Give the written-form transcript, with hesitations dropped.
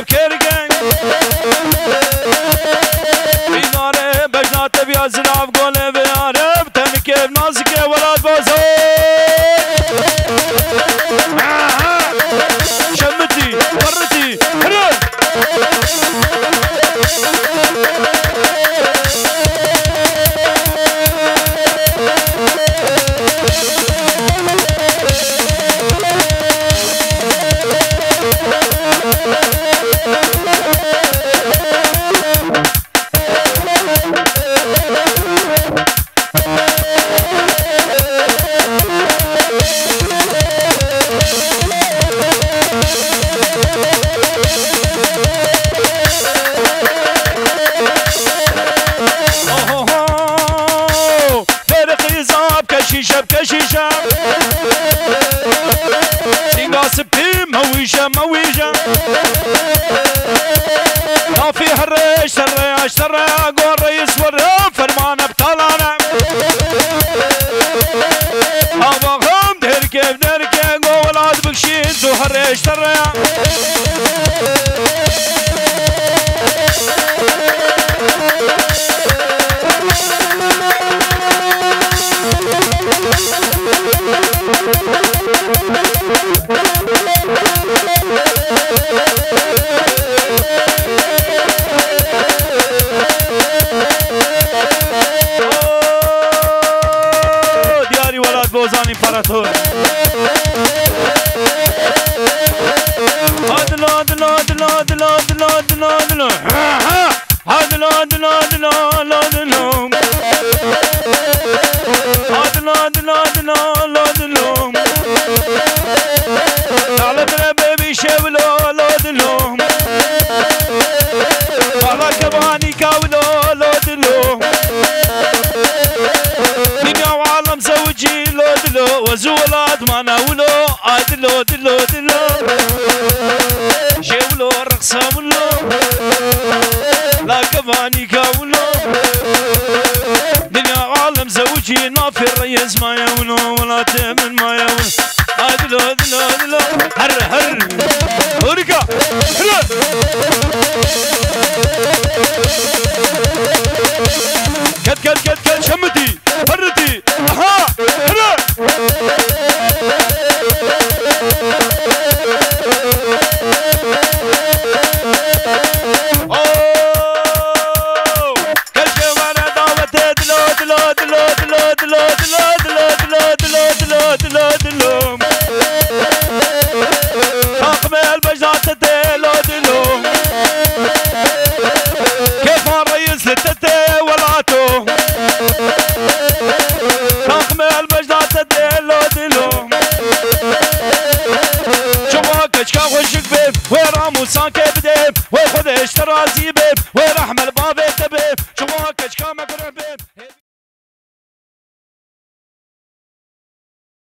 بكرقن بيناره بجنات بيا زناف قوله بيارب تنكيف نازكي ولاد بازار شمتي مرتي هرب كشيشة بكشيشة سينغا سبي مويشة مويشة ما في هرش سرع سرع قول رئيس ورا فرمانة بطلانة أبغام دركب دركب قولاد بكشين تو هرش سرع دياري ولاد بوزان امبراطور هادلو هادلو هادلو هادلو هادلو هادلو هادلو هادلو هادلو هادلو هادلو هادلو هادلو هادلو هادلو على بيبي شبلو هادلو على كباني كاولو هادلو دنيا وعالم زوجي لودلو وزولاد ما ناولو عدلو دلو دلو شولو رقصة ملو لا كباني كاولو دنيا وعالم زوجي نافي الريز ما يولو ولا تمن ما يولو عدلو دلو دلو هر هر